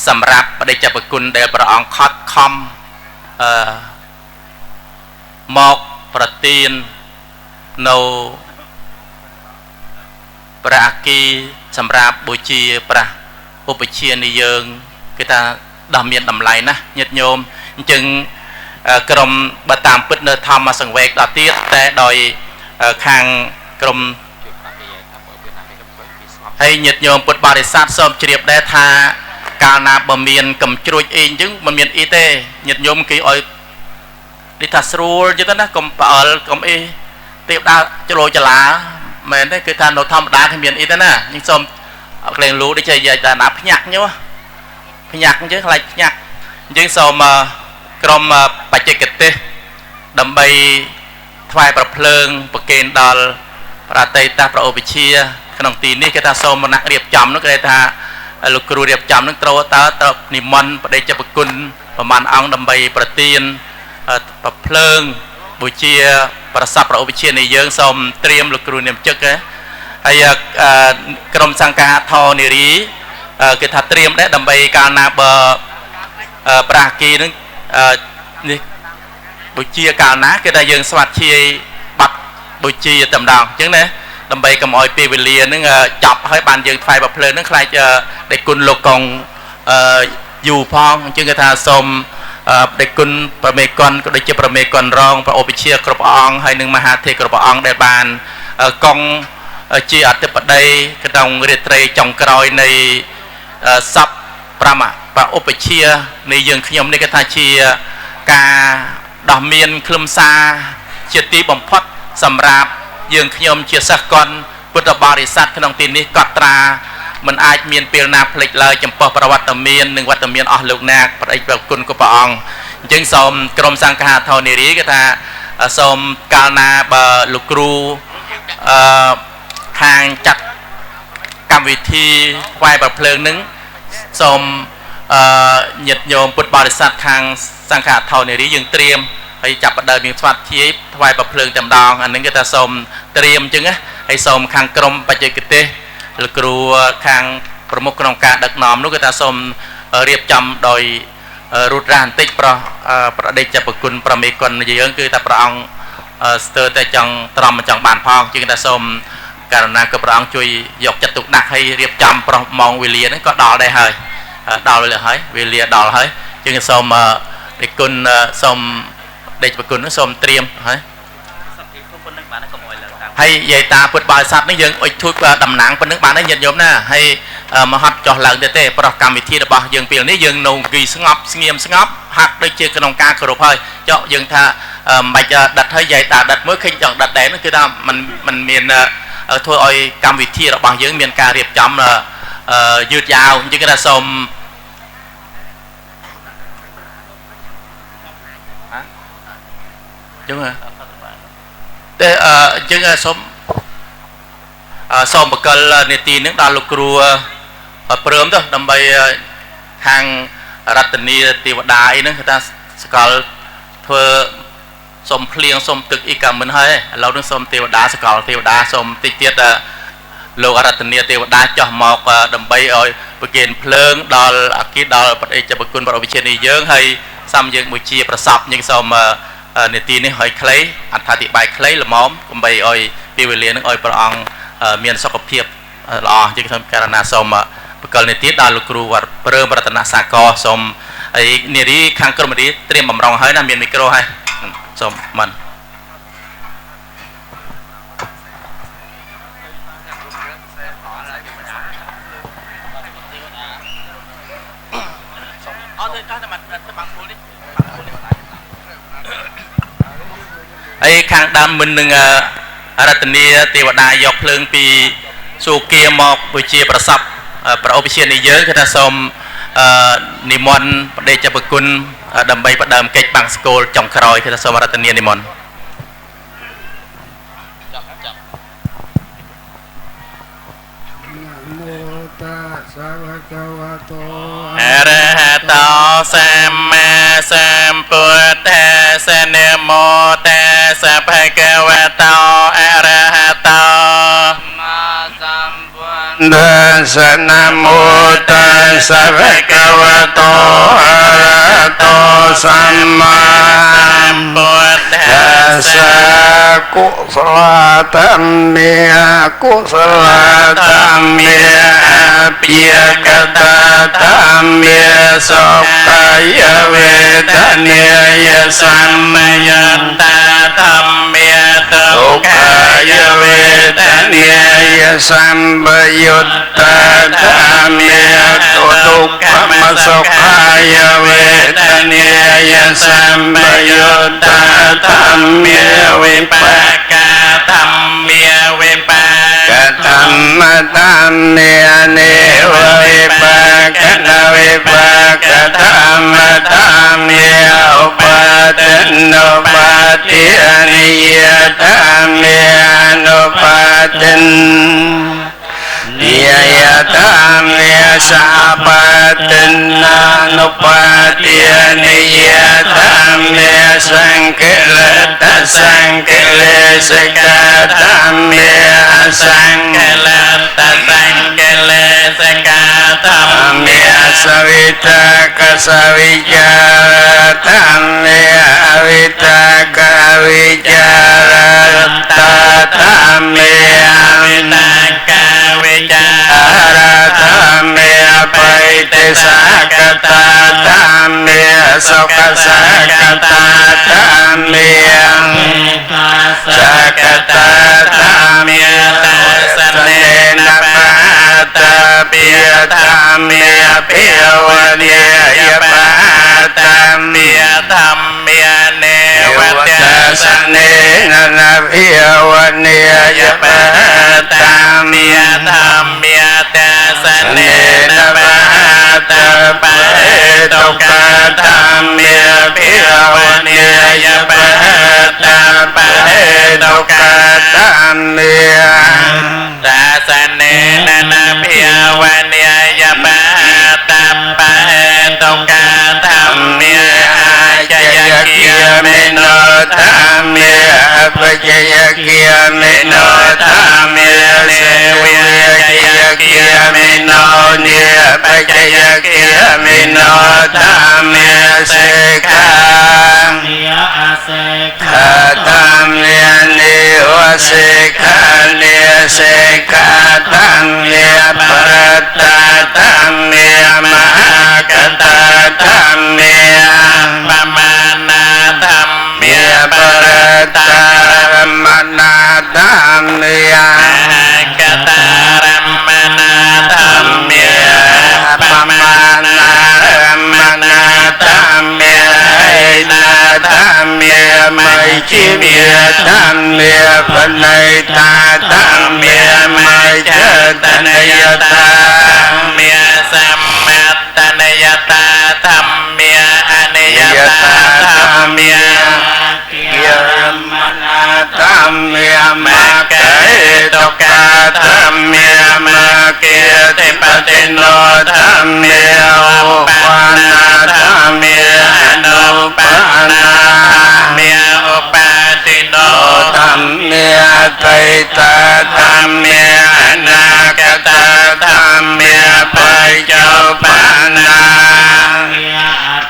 សម្រាប់បដិជ្ជប្រគុណដែលព្រះអង្គខត់ខំមកប្រទាននៅព្រះអគិសម្រាប់បូជាព្រះឧបជានៃយើងគេថាដ៏មានតម្លៃណាស់ញាតិញោមអញ្ចឹងក្រុមបើតាមពិតនៅធម្មសង្វេគដល់ទៀតតែដោយខាងក្រុមហើយញាតិញោមពុទ្ធបរិស័ទសូមជ្រាបដែរថាកាលណាបើមានកំជ្រួចអីអញ្ចឹងមិនមានអីទេញាតិញោមគេឲ្យនេះថាស្រួលអញ្ចឹងណាកុំផ្អើលកុំអីទេវតាចលោចលាមែនទេគឺថានៅធម្មតាគ្មានអីទេណាខ្ញុំសូមក្លែងលូដូចជានិយាយថាណាភ្ញាក់ញោមភ្ញាក់អញ្ចឹងខ្លាចភ្ញាក់អញ្ចឹងសូមក្រុមបច្ចេកទេសដើម្បីថ្វាយប្រភ្លើងប្រគេនដល់ព្រះតីតាព្រះឧបជាក្នុងទីនេះគេថាសូមមណៈរៀបចំនោះគេថាលោកគ្រូរៀបចំនឹងត្រូវនិមន្តបដិជ្ជប្រគុណប្រមាណអង្គដើម្បីប្រទានប្រភ្លើងបូជាប្រសពព្រះឧបជានៃយើងសូមត្រៀមលោកគ្រូនាមជឹកហើយក្រុមសង្ឃាធនារីគេថាត្រៀមដែរដើម្បីកាលណាបើប្រាគីនឹងនេះបូជាកាលណាគេថាយើងស្វាត់ជាបាត់បូជាតែម្ដងអញ្ចឹងណាដើម្បីកុំឲ្យពេលវេលានឹងចាប់ហើយបានយើងថ្វាយប្រភ្លើងនឹងខ្លាចដេគុណលោកកងយូរផងអញ្ចឹងគេថាសូមដេគុណប្រមេកុនក៏ដូចជាប្រមេកុនរងព្រះឧបជាគ្រប់អង្គហើយនឹងមហាធិគ្រប់អង្គដែលបានកងជាអធិបតីក្នុងរាត្រីចុងក្រោយនៃសពព្រះឧបជានៃយើងខ្ញុំនេះគេថាជាការដោះមានខ្លឹមសារជាទីបំផុតសម្រាប់យើងខ្ញុំជាសិស្សកុនពុទ្ធបរិស័ទក្នុងទីនេះកត់ត្រាមិនអាចមានពេលណាភ្លេចឡើយចំពោះប្រវត្តិមាននិងវត្តមានអស់លោកណាប្រតិប្រគុណcủaព្រះអង្គអញ្ចឹងសូមក្រុមសង្ឃាធនារីគេថាសូមកាលណាបើលោកគ្រូខាងចាត់កម្មវិធីថ្វាយប្រភ្លើងនឹងសូមញាតិញោមពុទ្ធបរិស័ទខាងសង្ឃាធនារីយើងត្រៀមហើយចាប់ផ្ដើមមានស្វាត់ជាថ្វាយប្រភ្លើងតែម្ដងអានឹងគេថាសូមត្រៀមអញ្ចឹងណាហើយសូមខាងក្រុមបច្ចេកទេសលោកគ្រូខាងប្រមុខក្នុងការដឹកនាំនោះគេថាសូមរៀបចំដោយរូតរ៉ាបន្តិចប្រដេចប្រគុណប្រមេគុណយើងគឺថាព្រះអង្គស្ទើរតែចង់ត្រមចង់បានផងជាងថាសូមករណាក៏ព្រះអង្គជួយយកចិត្តទុកដាក់ឲ្យរៀបចំប្រោះម៉ោងវេលាហ្នឹងក៏ដល់ដែរហើយដល់ហើយវេលាដល់ហើយជាងសូមដេគុណសូមដេចប្រគុណសូមត្រៀមហើយហើយយាយតាពុទ្ធបរិស័ទនេះយើងអុជធូបតំណាងប៉ុណ្្នឹងបានហើយញាតិញោមណាហើយមហត់ចោះឡើងទៅទេប្រោះកម្មវិធីរបស់យើងពេលនេះយើងនៅគីស្ងប់ស្ងៀមស្ងប់ហាក់ដូចជាក្នុងការគោរពហើយចុះយើងថាមិនបាច់ដិតហើយយាយតាដិតមួយឃើញចង់ដិតដែរនោះគឺថាมันមានធ្វើឲ្យកម្មវិធីរបស់យើងមានការរៀបចំយឺតយ៉ាវអញ្ចឹងគេថាសូមចឹងតែអញ្ចឹងសូមបកលនេតិនឹងដល់លោកគ្រូព្រមទៅដើម្បីខាងរតនីទេវតាអីហ្នឹងគេថាសកលធ្វើសូមភ្លៀងសូមទឹកអីក៏មិនហើយឥឡូវនឹងសូមទេវតាសកលទេវតាសូមតិចទៀតលោករតនីទេវតាចោះមកដើម្បីឲ្យប្រគេនភ្លើងដល់អគិដល់បដិជ្ជប្រគុណព្រះឧបជានេះយើងហើយសំយើងមួយជាប្រសពយើងសូមនេតិនេះឲ្យខ្លីអត្ថាធិប្បាយខ្លីល្មមដើម្បីឲ្យពេលវេលានឹងឲ្យព្រះអង្គមានសុខភាពល្អជាងខ្ញុំករណាសូមបកលនេតិដល់លោកគ្រូវត្តព្រើមរតនសាគរសូមហើយនារីខាងក្រុមនារីត្រៀមបំរុងហើយណាមានមីក្រូហើយសូមមិនហើយខាងដើមមិននឹងរតនីទេវតាយកភ្លើងពីសូគាមកវិជាប្រសពប្រឧបជានៃយើងគឺថាសូមនិមន្តបដិជ្ជប្រគុណដើម្បីផ្ដើមកិច្ចបាំងស្គលចុងក្រោយគឺថាសូមរតនីនិមន្តអរហតោសម្មាសម្ពុទ្ធស្សនមោតស្សៈភគវតោអរហតោសម្មាសម្ពុទ្ធ สะนะโมตัสสะภะคะวะโตอะระหะโตสัมมาสัมพุทธัสสะกุศลธัมเมกุศลธัมเมอภิยกตาธัมเมสุขายเวทเนยสัมมยันตาธัมเมทุกขายเวทเนยสัมปยุตตาธัมเมตุทุกขมสุขายเวทเนยสัมปยุตตาธัมเมวิปากาธัมเมวิปากาธัมมะธัมเมเนววิปากานาวิปากาธัมมะธัมเมอุปาทินอุปาทิอนิยธัมเมอนุปาทินนิยธัมเมสัพพตินานุปาทิอนิยธัมเมสังคิเลตสังคิเลสกธัมเมสังคิเลตสังคิเลสกธัมเมสวิตากสวิจารธัมเมอวิตากวิจารตธัมเมอวิตากวิจารธัมเมปิติสักตาธัมเมสุขสักตาธัมเมสักตาธัมเมตัสเนนะปะตาปิยธัมเมปิยวะเนยปะธัมเมธัมเมเนวะตัสเนนะปิยวะเนยปะธัมเมธัมเมตัสเนนะปะตาปะตุกะธัมเมปิยวะเนยปะตาปะตุกะธัมเมตัสเนนะปิยวะเนยปะตาปะตุกะธัมเมอาจยเกียเมโนธัมเมปัจจยเกียเมโนธัมเมเลวิยเกียเมโนเนปัจจยเกียเมโนธัมเมเสกาธัมเมเนวเสกาเนเสกาธัมเมปรัตตาธัมเมมหากตาธัมเมปมานาธัมเมปรัตตารมนาธัมเมกตารมนาธัมเมปมานา chi miệng tam miệng phần này ta tam miệng mai chớ ta này tam miệng sam mát ta này ta tam miệng anh ta tam miệng tam miệng ma kể độc ca tam miệng ma kia thế pa thế no tam miệng pa na tam miệng no pa na miệng pa thế no tam miệng tây ta tam miệng na ca ta tam miệng pai châu pa na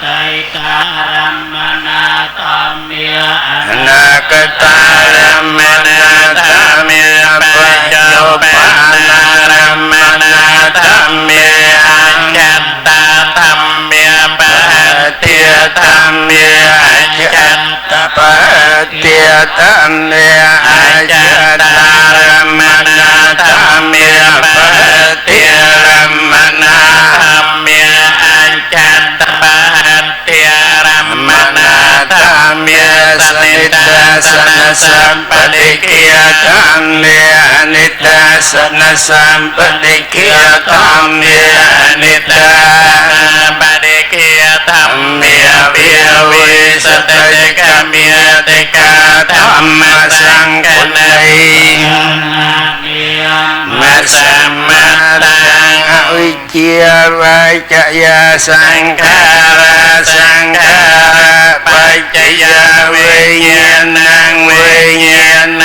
tây ta ram na tam miệng na ca ta ram na tam miệng pai châu pa na ram na tam miệng chát ta tam miệng pa tia tam miệng chát ta pa tia tam miệng chát ta ram na tam miệng pa tia ram na tam miệng chát ta pa tia ram na tam miệng sanita sana sampadikia tam miệng anita sana sampadikia tam miệng anita sampadikia tam miệng biawi satajaka miệng teka tam sangkanai masamatang avijja vajaya sangkara sangkara จยาวิญญาณังวิญญาณ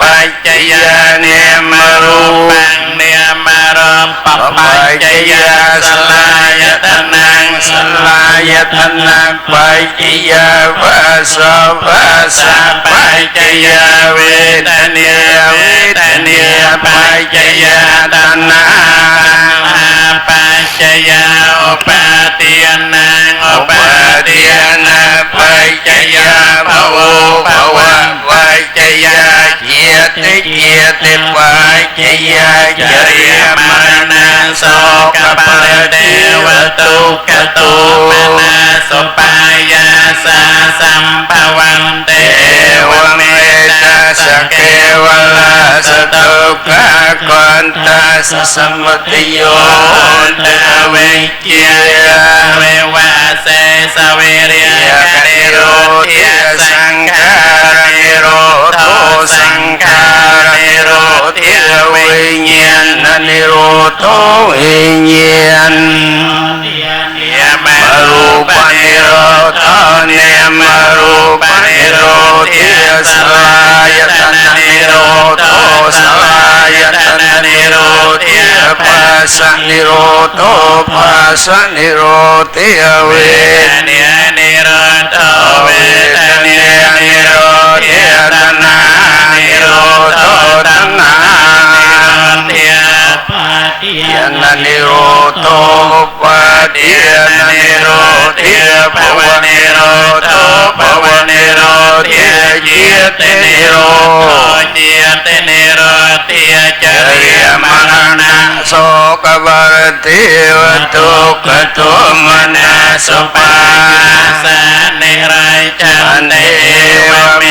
ปัจจยาเนมรูปังเนมรูปปัจจยาสลายตนังสลายตนังปัจจยาวาสวาสปัจจยาเวทเนียเวทเนียปัจจยาตนาปัจจยาอุปาทิยนังอุปาทิยนาปัจจยาภวภวะปัจจยาเจติเจติปัจจยาจริยมรณะโสกปริเทวตุกตุมนาสุปายาสาสัมภวันเตวเมตาสเกวลาสตุกะคันตาสสมุติโยตเวเกียเววาเสสเวเรียกเนโรเทสังขารเนโรโทสังขารเนโรเทวิญญาณเนโรโทวิญญาณมรูปนิโรธเนมรูปนิโรธสลายตนะนิโรธสลายตนะนิโรธปัสสะนิโรธปัสสะนิโรธเวทเนนิโรธเวทเนนิโรธตนะนิโรธตนะยานานิโรธปะเดียนานิโรธภวนิโรธภวนิโรธเจตนิโรธเจตนิโรธจริยมรณะโสกบรติวตุกตุมนาสุปาสานิรัยจันเทวเม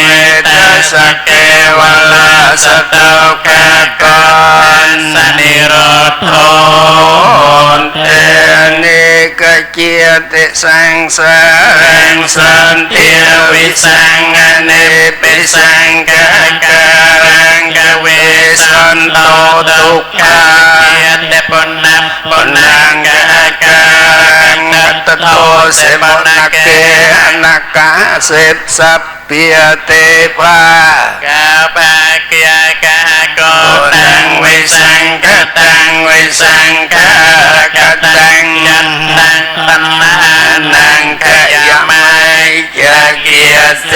ตสเกวลาสตุกะกันสนิโรธโนเตนิกเจติสังสารังสันติวิสังอเนปิสังกะการังกเวสันโตทุกขาเยตปุณณปุณังกะการังนัตโตเสมนักเกนักกะเสพสัพเปียเตปากาปะเกียกะโกตังวิสังกตังวิสังกะกตังยันตังตัณหานังขยมัยจะเกียเส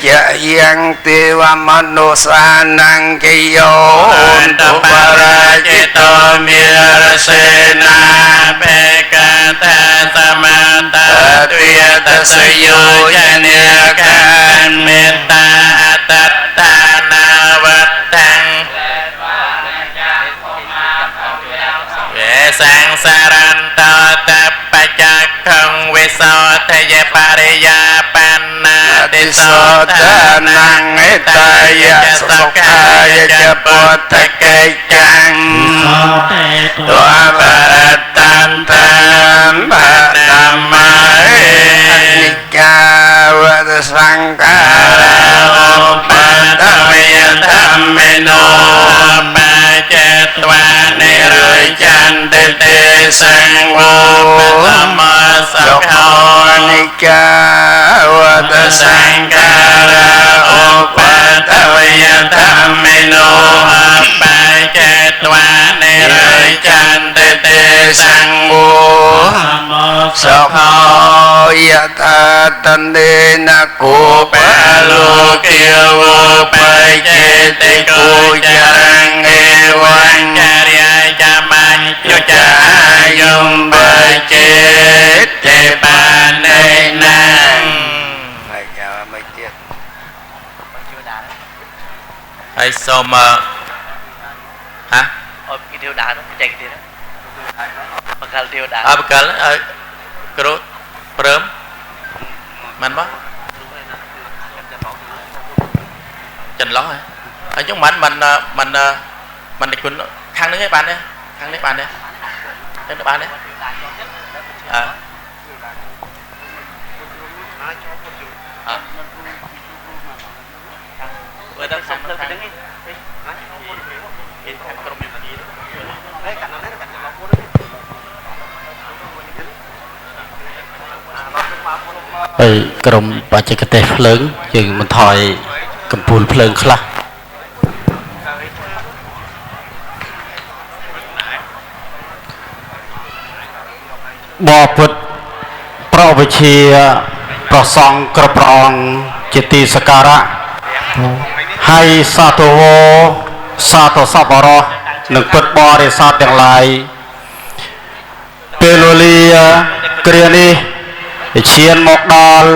จะยังติวมนุสานังกิโยตุปราจิตมิรเสนาเปกตาสมาตาตุยตัสโยยเนกันเมตตาตัตตานาวัตตังเวสังสารันตตัปปจักขังวิโสทะเยปริยาปันนาติโสทานังเอตายะสกขายะจะปุตตะเกจังตัวปรัตตันตัมปะนามาเอนิจจาวัฏสังขาราอุปัฏฐวิยธัมมิโนปัจเจตวานิริจันติเตสังโฆปะธัมมัสสะโฆนิจจาวัฏสังขาราอุปัฏฐวิยธัมมิโนปัจเจตวานิริจันติเตสังโฆสัพพยะตาตันเดนะโกปะโลเกวะปัจเจติโกจารังเอวังจาริยจามัญจุจายุมปัจเจติปาเนนังไม่แก่ไม่เตี้ยให้สมฮะcái thiêu đá đó chạy cái đó bakal thiêu đá bakal kerut perem man bác chân ló ở chúng mình kun khang nước bạn đấy khang nước bạn đấy khang nước bạn đấy bữa đó xong nó khang cái khang cầm miếng gì đấy cạnh nó cạnh nó cố đấy nó ហើយក្រុមបច្ចេកទេសភ្លើងយើងបន្ថយកម្ពូលភ្លើងខ្លះបបពុទ្ធប្រវិជាប្រសង់គ្រប់ព្រះអង្គជាទីសក្ការៈហើយសាទវោសាទសពរោះនិងពុទ្ធបរិស័ទទាំងឡាយពេលវេលាគ្រានេះឈានមកដល់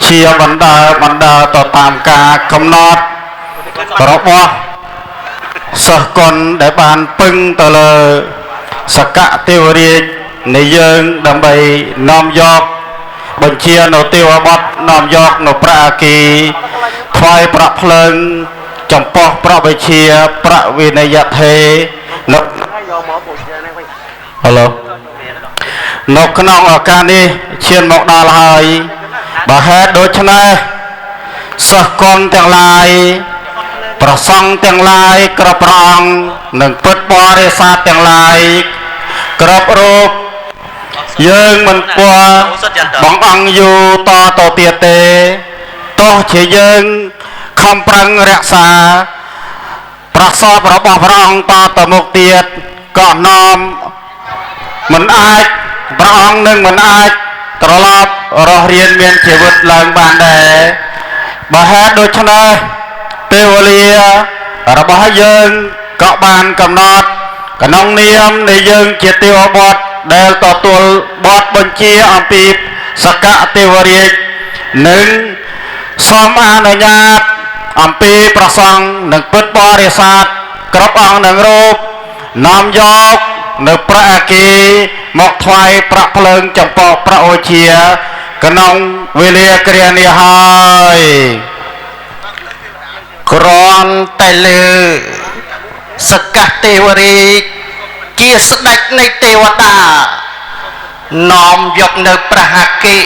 ជាបណ្ដើរទៅតាមការកំណត់របស់សិស្សគុណដែលបានពឹងទៅលើសកទេវរាជនៃយើងដើម្បីនាំយកបញ្ជានៅទេវបុត្រនាំយកនៅព្រះអគីថ្វាយប្រាក់ភ្លើងចំពោះព្រះវិជាប្រាក់វិនយថេនៅនៅក្នុងឱកាសនេះឈានមកដល់ហើយបើហេតុដូច្នេះសិស្សគុណទាំងឡាយប្រសង់ទាំងឡាយគ្រប់ព្រះអង្គនិងពុទ្ធបរិស័ទទាំងឡាយគ្រប់រូបយើងមិនគួរបងអង្គយូរតទៅទៀតទេទោះជាយើងខំប្រឹងរក្សាប្រសពរបស់ព្រះអង្គតទៅមុខទៀតក៏នាំមិនអាចព្រះអង្គនឹងមិនអាចត្រឡប់រស់រានមានជីវិតឡើងបានដែរបើហេតុដូច្នេះពេលវេលារបស់យើងក៏បានកំណត់ក្នុងនាមនៃយើងជាទេវបុត្រដែលទទួលបទបញ្ជាអំពីសកទេវរាជនិងសូមអនុញ្ញាតអំពីប្រសង់និងពុទ្ធបរិស័ទគ្រប់អង្គនិងរូបនាំយកនៅព្រះអគីមកថ្វាយប្រាក់ភ្លើងចំពោះព្រះអូជាក្នុងវេលាគ្រានេះហើយគ្រាន់តែលើសកទេវរាជជាស្ដេចនៃទេវតានាំយកនៅព្រះអគី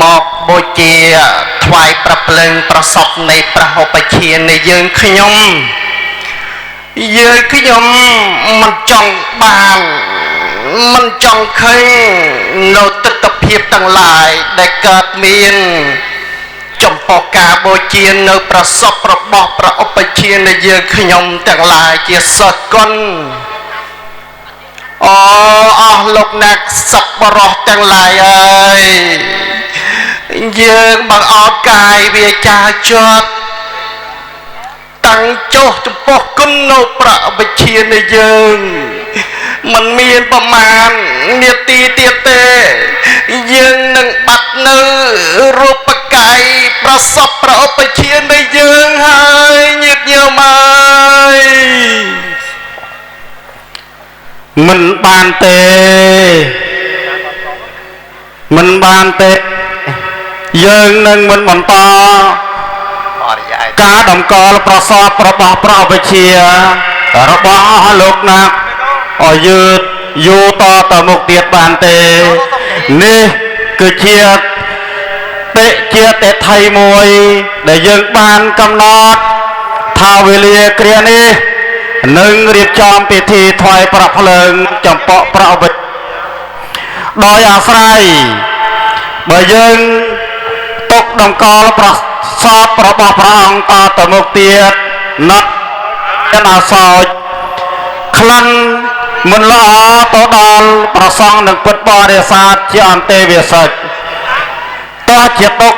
មកបូជាថ្វាយប្រាក់ភ្លើងប្រសពនៃព្រះឧបជានៃយើងខ្ញុំមិនចង់បានមិនចង់ឃើញនៅទស្សនភាពទាំងឡាយដែលកើតមានចំពោះការបូជានៅប្រសពរបស់ព្រះឧបជានៃយើងខ្ញុំទាំងឡាយជាសត្វគុណអស់លោកអ្នកសប្បុរសទាំងឡាយអើយយើងបង្អត់កាយវាចាជាប់តាំងចុះចំពោះគុណនៅព្រះវិជានៃយើងមិនមានប្រមាណនាទីទៀតទេយើងនឹងបាត់នៅរូបកាយប្រសពព្រះឧបជានៃយើងហើយញាតិញោមអើយមិនបានទេយើងនឹងមិនបន្តការតម្កល់ប្រសពរបស់ព្រះវិជារបស់លោកណាក់ឲ្យយឺតយូរតទៅមុខទៀតបានទេនេះគឺជាតិថ័យមួយដែលយើងបានកំណត់ថាវេលាគ្រានេះនឹងរៀបចំពិធីថ្វាយប្រាក់ភ្លើងចំពោះព្រះវិជាដោយអាស្រ័យបើយើងទុកតម្កល់ប្រសពរបស់ព្រះអង្គតទៅមុខទៀតណាត់មានអសោចក្លិនមិនល្អទៅដល់ប្រសង់និងពុទ្ធបរិស័ទជាអន្តេវាសិកតោះជាទុក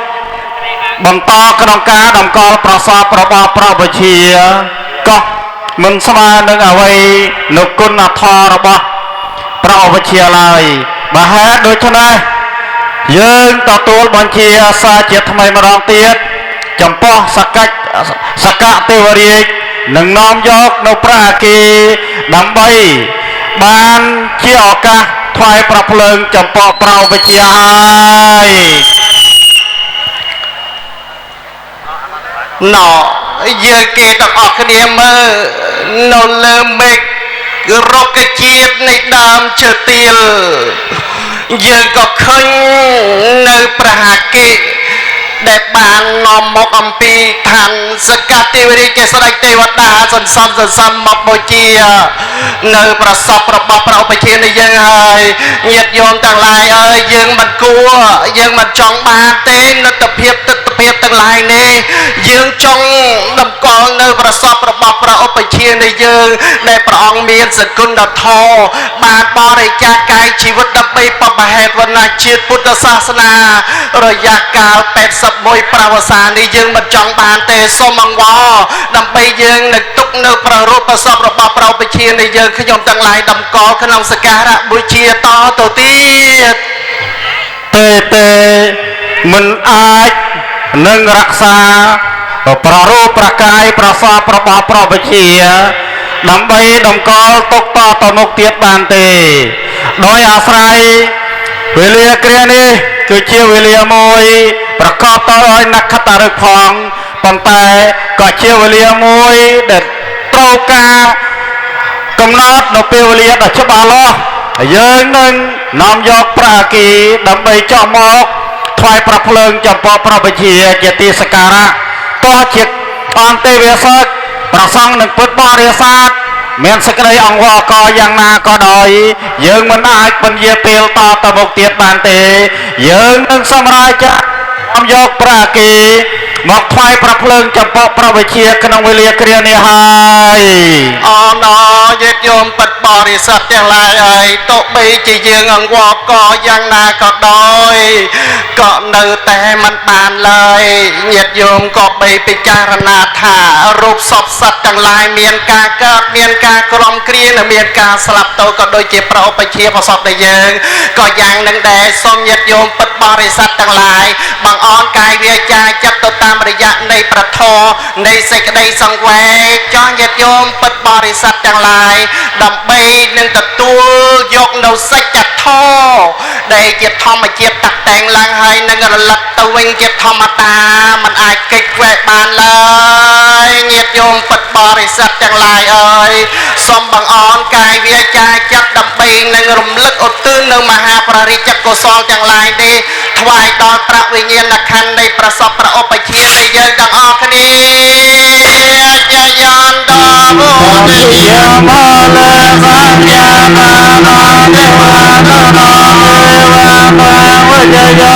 បន្តក្នុងការតម្កល់ប្រសពរបស់ព្រះវិជាក៏មិនស្មើនឹងអ្វីនៅគុណធម៌របស់ព្រះវិជាឡើយបើហេតុដូច្នេះយើងទទួលបញ្ជាសារជាថ្មីម្ដងទៀតចំពោះសកទេវរាជនឹងនាំយកនៅព្រះអគីដើម្បីបានជាឱកាសថ្វាយប្រភ្លើងចំពោះព្រះវិជាហើយណោយើងគេទាំងអស់គ្នាមើលនៅលើមេឃរុក្ខជាតិនៃដើមឈើទាលយើងក៏ឃើញនៅព្រះអគិ ដែលបាននាំមកអំពីឋានសក្កាទេវរាជស្រេចទេវតាសន្សំមកបូជានៅប្រសពរបស់ព្រះឧបជានៃយើងហើយញាតិញោមទាំងឡាយអើយយើងមិនគួរយើងមិនចង់បានទេលទ្ធភាពទិដ្ឋភាពទាំងឡាយនេះយើងចង់តម្កល់នៅប្រសពរបស់ព្រះឧបជានៃយើងដែលព្រះអង្គមានសគុណធម៌បានបរិច្ចាគកាយជីវិតដើម្បីបបហេតុវណ្ណជាតិពុទ្ធសាសនារយៈកាល81ប្រវសានេះយើងមិនចង់បានទេសូមអង្វរដើម្បីយើងនឹងទុកនៅប្ររូបប្រសពរបស់ព្រះឧបជានៃយើងខ្ញុំទាំងឡាយតម្កល់ក្នុងសក្ការៈបូជាតទៅទៀតទេមិនអាចនឹងរក្សាប្ររូបប្រកាយប្រសពរបស់ព្រះឧបជាដើម្បីតម្កល់ទុកតទៅមុខទៀតបានទេដោយអាស្រ័យវេលាគ្រានេះគឺជាវេលាមួយប្រកបទៅដោយនក្ខត្តឫក្សផងប៉ុន្តែក៏ជាវេលាមួយដែលត្រូវការកំណត់នៅពេលវេលាដ៏ច្បាស់លាស់យើងនឹងនាំយកប្រាគីដើម្បីចោះមកថ្វាយប្រភ្លើងចំពោះព្រះវិជាជាទីសក្ការៈទោះជាអន្តទេវសកប្រសង់នឹងពុទ្ធបរិស័ទមានសេចក្តីអង្វរកយ៉ាងណាក៏ដោយយើងមិនអាចពន្យាពេលតទៅមុខទៀតបានទេយើងនឹងសម្រេចចាត់នាំយកប្រាគីមកថ្វាយប្រភ្លើងចំពោះព្រះវិជាក្នុងវេលាគ្រានេះហើយអណញាតិញោមពិតបរិស័ទទាំងឡាយហើយទោះបីជាយើងអង្វរកយ៉ាងណាក៏ដោយក៏នៅតែមិនបានឡើយញាតិញោមក៏បីពិចារណាថារូបសពសត្វទាំងឡាយមានការកើតមានការក្រំគ្រានិងមានការស្លាប់ទៅក៏ដូចជាប្រឧបជាប្រសពដែលយើងក៏យ៉ាងនឹងដែរសូមញាតិញោមពិតបរិស័ទទាំងឡាយបងអនកាយវាចាចិត្តទៅតាមរយៈនៃប្រធមនៃសេចក្តីសង្វេគចង់ញាតិញោមពិតបរិស័ទទាំងឡាយដើម្បីនឹងទទួលយកនៅសច្ចធម៌ដែលជាធម្មជាតិតាក់តែងឡើងហើយនឹងរលឹកទៅវិញជាធម្មតាមិនអាចគេចខ្វែកបានឡើយញាតិញោមពិតបរិស័ទទាំងឡាយអើយសូមបងអនកាយវាចាចិត្តដើម្បីនឹងរំលឹកឧទ្ទិសនៅមហាប្ររិជ្ជកុសលទាំងឡាយនេះថ្វាយដល់ប្រាក់វិញ្ញាណក្ខន្ធនៃប្រសពព្រះឧបជានៃយើងទាំងអស់គ្នាជាយន្តពុទ្ធយាមលេសញ្ញាបាណទេវតាទេវតាវិជ្ជយោ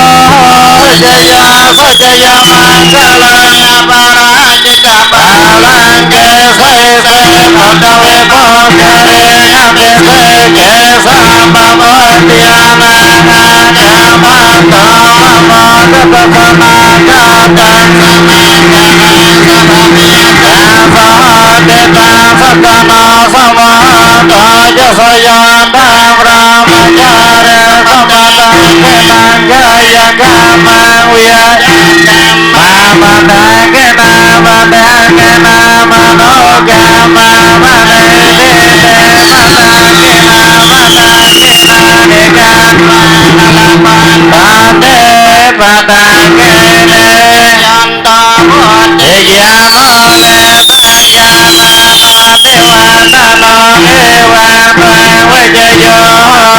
វិជ្ជយាសច្ចយមង្គលបារាជិកបាលង្កេសេសេភតវេបោកេរិយមេសេកេសាមមតិយានាកាកាមតោមមតបកមាកាតੰសមាកាសមិកាសោទេតាសកណោសមតោចសយន្តប្រមចារេសមតកេតង្កាយកាមវិយកាមតកេតាបតកេតាមនោកាមមនេទេទេបតកេតាបតកេតានិកាមលមតទេបតកេទេយន្តពុទ្ធយាមលេសយានាទេវតានោទេវតាវិជ្ជយោ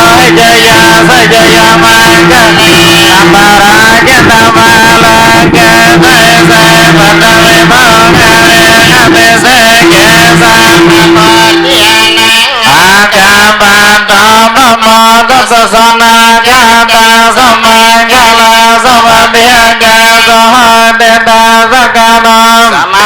វិជ្ជយាសច្ចយមង្គលបរាជិតមាលង្កេសេសេបតវេបោកេរិយមេសេកេសាមមតិយានាអាកាមតោមមតសសនាកាតសមង្គលសមតិយកេសហទេតាសកណោសម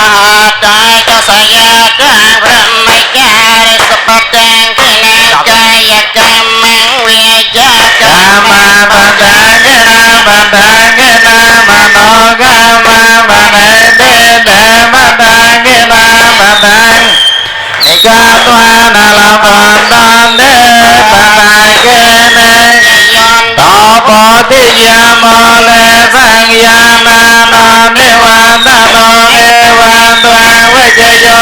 តាចសយាកាព្រមចារិសបតាំងគណាកាយកម្មវិជ្ជកាមបតាកេណាបតាកេណាមនោកាមបនេទេទេបតាកេណាបតានិកាទវានាលមន្តទេបតាកេនេយន្តោបតិយាមលេសញ្ញានានាទេវតានោទេវតាវិជ្ជយោ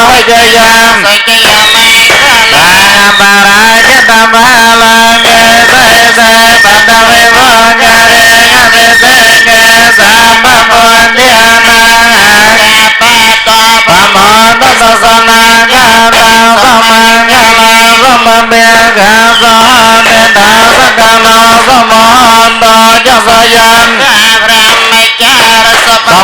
វិជ្ជយាសច្ចយមង្គលបរាជិតមាលង្កេសេសេបតវេបោកេរិយមេសេកេសាមមតិយានាបតបមតសសនាកាតសមង្គលសមមេកាសោទេតាសកណោសមន្តចសយន្តព្រមចា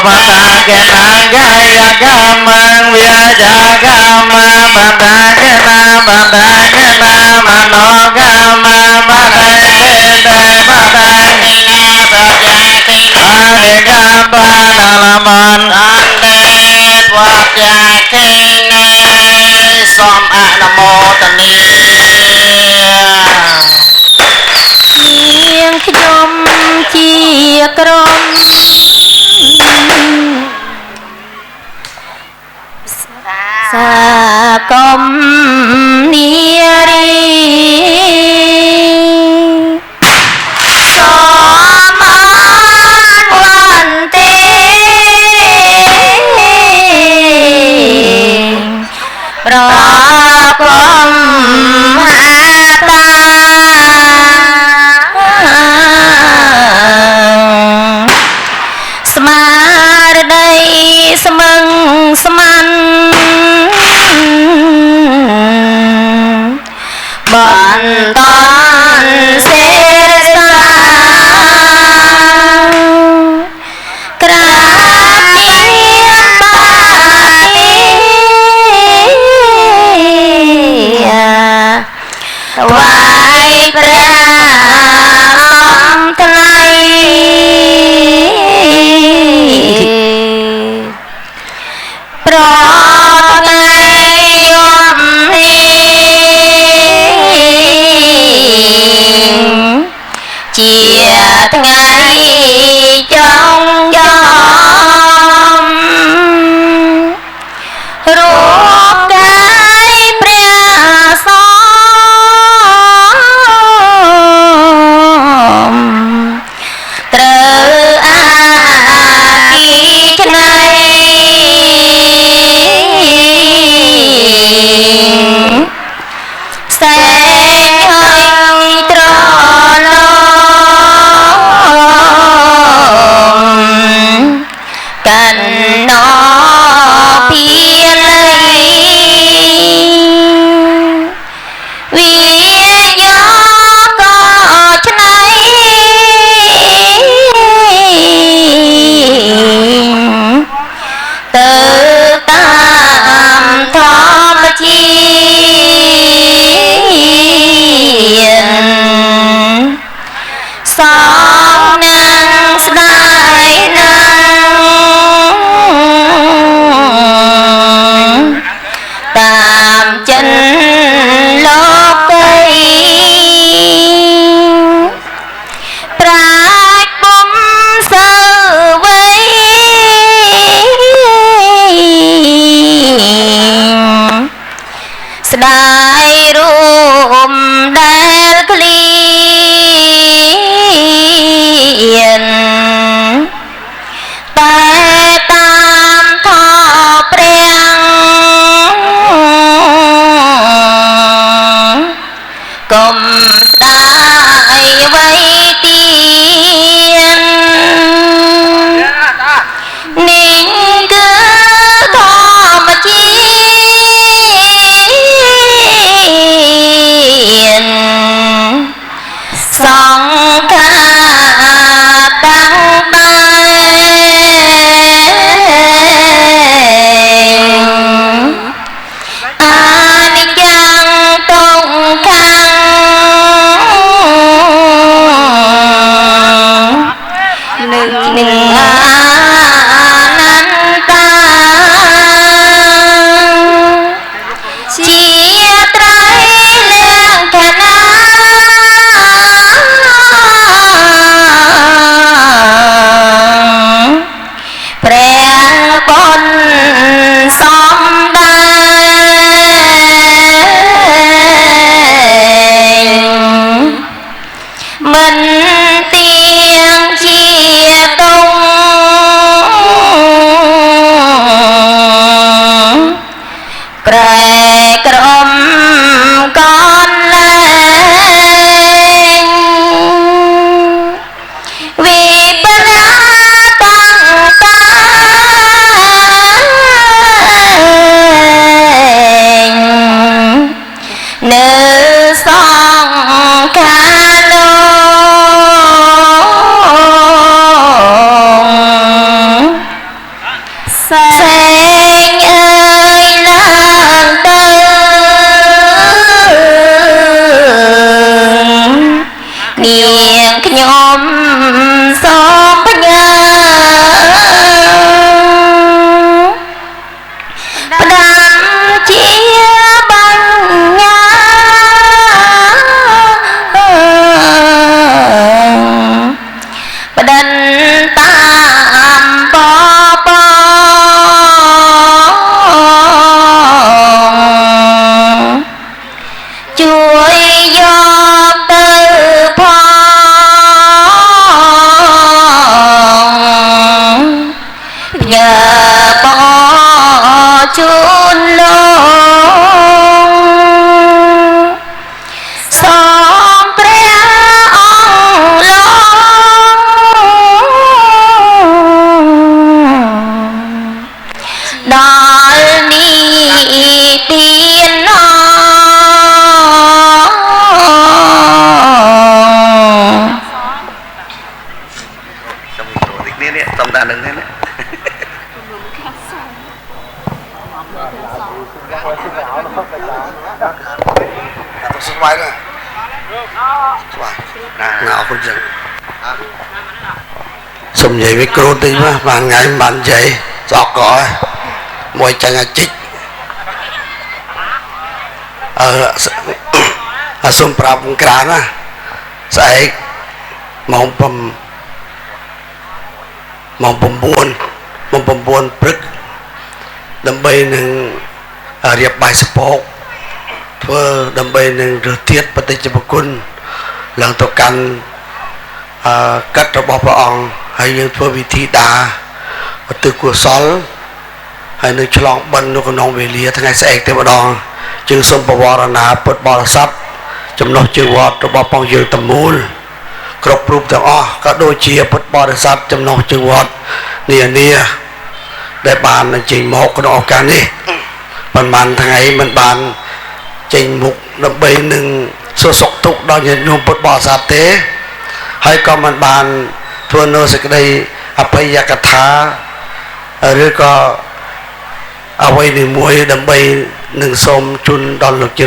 bà đà kê na gaya ca mang via cha ca ma bà đà kê na bà đà kê na ma no ca ma bà đà kê đê bà đà kê na bà đà kê na đề ca bà đà la man an đê thoát cha kê na som a nam mô tần ni នាងខ្ញុំជាក្រុមសាគមនារីសូមអរវន្ទេប្រគំហាតាស្មារតីស្មឹងស្មាន់បន្តសេរសាក្រាបមានបាទីថ្វាយព្រះថ្លៃប្រថ្ងៃយប់នេះជាថ្ងៃចុងយំរូបកាយព្រះសង្ឃត្រូវអាគីឆ្នៃសែងហើយត្រឡំកាន់ណពីលីវាយកក៏ឆ្នៃទៅតាមធម្មជាតិសងណាំងស្ដាយណាំតាមចិនលោកីប្រាជ្ញបំសូវ័យស្ដាយរួមដែលក្លៀនតែតាមធម៌ព្រះកុំស្ដាយអ្វីទៀននេះគឺធម្មជាតិសង្ខារតាំងបែអនិច្ចំទុក្ខំនឹងអានន្តាជាត្រៃលក្ខណៈព្រះបុណ្យសំដែងមិនទៀងជាតុងក្រែក្រមកនលែងវិបលាតាំងតានៅសង្ខារលោក នាងខ្ញុំសូមបញ្ញាផ្ដាំជាបញ្ញត្តិបដិនតាមបបជួយយកទៅផងញើបជូនលោកសូមព្រះអង្គលោកដល់នេះទីណនេះសំដាននឹងនេះសុបាយណាស់សុបាយណាអរគុណចឹងសុំនិយាយមីក្រូតិចមកបានថ្ងៃបាននិយាយស្អកកមួយចឹងអាជីកសុំប្រាប់ក្រានណាស្អែកម៉ោង 9 ព្រឹកដើម្បីនឹងរៀបបាយសពកធ្វើដើម្បីនឹងរស់ទៀតបតិជបគុណឡើងទៅកាន់កាត់របស់ព្រះអង្គហើយយើងធ្វើវិធីដាឧទ្ទិសកុសលហើយនឹងឆ្លងបិណ្ឌនៅក្នុងវេលាថ្ងៃស្អែកទេម្ដងយើងសូមបវរណាពុទ្ធបរិស័ទចំណុះជើងវត្តរបស់ផងយើងទាំងមូលគ្រប់រូបទាំងអស់ក៏ដូចជាពុទ្ធបរិស័ទចំណុះជើងវត្តនានាដែលបានចេញមកក្នុងឱកាសនេះប៉ុន្មានថ្ងៃមិនបានចេញមុខដើម្បីនឹងសួរសុខទុក្ខដល់ញាតិញោមពុទ្ធបរិស័ទទេហើយក៏មិនបានធ្វើនៅសេចក្តីអភ័យកថាឬក៏អ្វីនេះមួយដើម្បីនឹងសូមជូនដល់លោកជា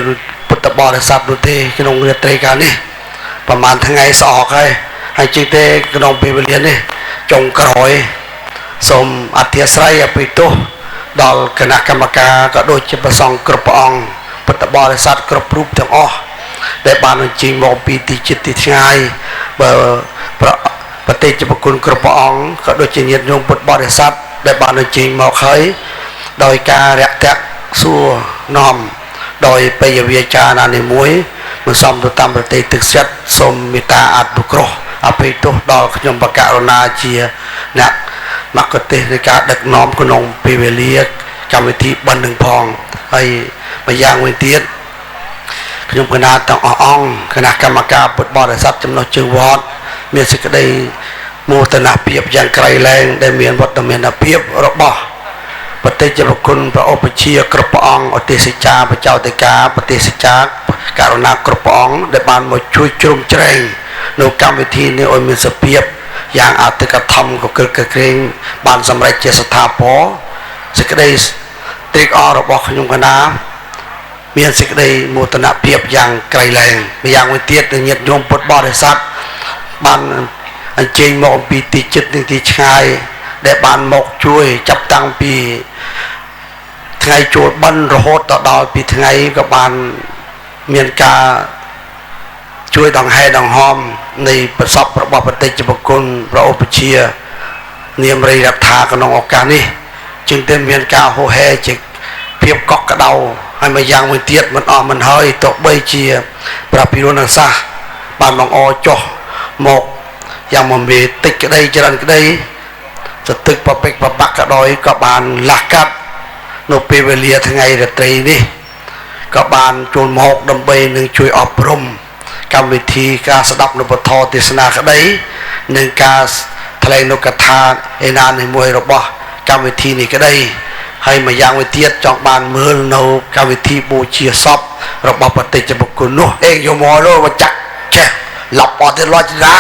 ពុទ្ធបរិស័ទនោះទេក្នុងរាត្រីកាលនេះប្រហែលថ្ងៃស្អកហើយជិះទេក្នុងពេលវេលានេះចុងក្រោយសូមអធិស្ឋានអភិទោសដល់គណៈកម្មការក៏ដូចជាព្រះសង្ឃគ្រប់ព្រះអង្គពុទ្ធបរិស័ទគ្រប់រូបទាំងអស់ដែលបានអញ្ជើញមកពីទីជិតទីឆ្ងាយបើប្រតិជប្រគុណគ្រប់ព្រះអង្គក៏ដូចជាញាតិញោមពុទ្ធបរិស័ទដែលបានអញ្ជើញមកហើយដោយការរាក់ទាក់សួរនាំដោយបរិយាវាចារណានីមួយមិនសមទៅតាមប្រតិទឹកចិត្តសូមមេត្តាអនុគ្រោះអភ័យទោសដល់ខ្ញុំបកករណាជាអ្នកមកទេសនៃការដឹកនាំក្នុងពេលវេលាកម្មវិធីបិណ្ឌនឹងផងហើយម្យ៉ាងវិញទៀតខ្ញុំគណៈទាំងអស់អង្គគណៈកម្មការពុទ្ធបរិស័ទចំណុះជើងវត្តមានសេចក្តីមោទនភាពយ៉ាងក្រៃលែងដែលមានវត្តមានភាពរបស់បតិជប្រគុណព្រះឧបជាគ្រប់ព្រះអង្គឧទ្ទិសចាបចោតិកាបតិសចាករណាគ្រប់ព្រះអង្គដែលបានមកជួយជ្រោមជ្រែងនៅកម្មវិធីនេះឲ្យមានសភាពយ៉ាងអតិកធមក៏ក្រឹកក្រែងបានសម្រេចជាស្ថាពរសេចក្តីត្រេកអររបស់ខ្ញុំកណាមានសេចក្តីមោទនភាពយ៉ាងក្រៃលែងម្យ៉ាងវិញទៀតញាតិញោមពុទ្ធបរិស័ទបានអញ្ជើញមកពីទីជិតនិងទីឆ្ងាយដែលបានមកជួយចាប់តាំងពីថ្ងៃចូលបិណ្ឌរហូតដល់ពីថ្ងៃក៏បានមានការជួយដង្ហែដង្ហមនៃប្រសពរបស់បតិជប្រគុណព្រះឧបជានាមរីរដ្ឋាក្នុងឱកាសនេះจึงតែមានការហូរហែជាភាពកក់ក្ដៅហើយមួយយ៉ាងមួយទៀតមិនអស់មិនហើយទោះបីជាព្រះពិរុណសាសបានបង្អចុះមកយ៉ាងមកមេតិចក្តីច្រើនក្តីសទឹកប្រពេចប្របាក់ក៏ដោយក៏បានលះកាត់នៅពេលវេលាថ្ងៃរាត្រីនេះក៏បានចូលមកដើម្បីនឹងជួយអប់រំកម្មវិធីការស្ដាប់នៅពធទេសនាក្តីនិងការថ្លែងនៅកថាឯណានីមួយរបស់កម្មវិធីនេះក្តីហើយមួយយ៉ាងវិញទៀតចង់បានមើលនៅកម្មវិធីបូជាសពរបស់បតិជប្រគុណនោះយកមកលោមកចាក់ចេះឡប់អត់ទេលត់ណា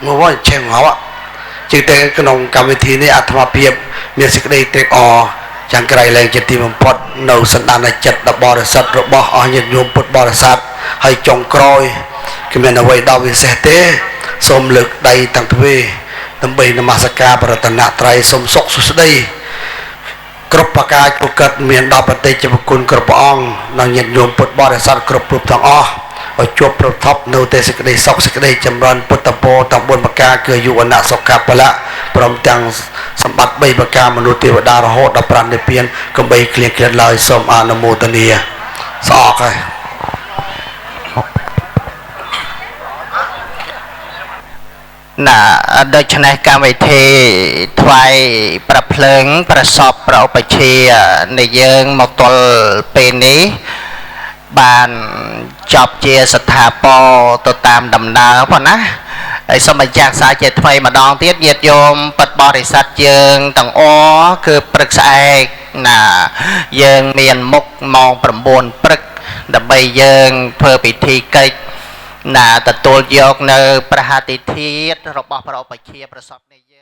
មកវិញឆេងហៅជាតែក្នុងកម្មវិធីនេះអាត្មាភាពមានសេចក្តីត្រេកអរចាំងក្រៃលែងជាទីបំផុតនៅសន្តានចិត្តដល់បរិស័ទរបស់អស់ញាតិញោមពុទ្ធបរិស័ទ ហើយចុងក្រោយគឺមានអ្វីដល់ពិសេសទេសូមលើកដៃទាំងពីរដើម្បីនមស្ការបរតនត្រ័យសូមសុខសុស្ដីគ្រប់ប្រការប្រកិតមានដល់ប្រតិជាប្រគុណគ្រប់ព្រះអង្គនិងញាតិញោមពុទ្ធបរិស័ទគ្រប់រូបទាំងអស់ឲ្យជួបប្រថប់នៅតែសេចក្តីសុខសេចក្តីចម្រើនពុទ្ធពរទាំង4ប្រការគឺយុវណៈសុខៈពលៈព្រមទាំងសម្បត្តិ3ប្រការមនុស្សទេវតារហូតដល់5និព្វានកំបីគ្លៀងគ្លាតឡើយសូមអនុមោទនាស្អកហើយណាដូច្នេះកម្មវិធីថ្វាយប្រភ្លើងប្រសពប្រឧបជានៃយើងមកទល់ពេលនេះបានចប់ជាស្ថាពរទៅតាមដំណើរប៉ុណ្ណាហើយសូមបញ្ជាក់សារជាថ្មីម្ដងទៀតញាតិញោមពិតបរិស័ទយើងទាំងអស់គឺព្រឹកស្អែកណាយើងមានមុខម៉ោង9ព្រឹកដើម្បីយើងធ្វើពិធីកិច្ចណាទទួលយកនៅព្រះហដ្ឋិធាតុរបស់ព្រះឧបជាប្រសពនៃ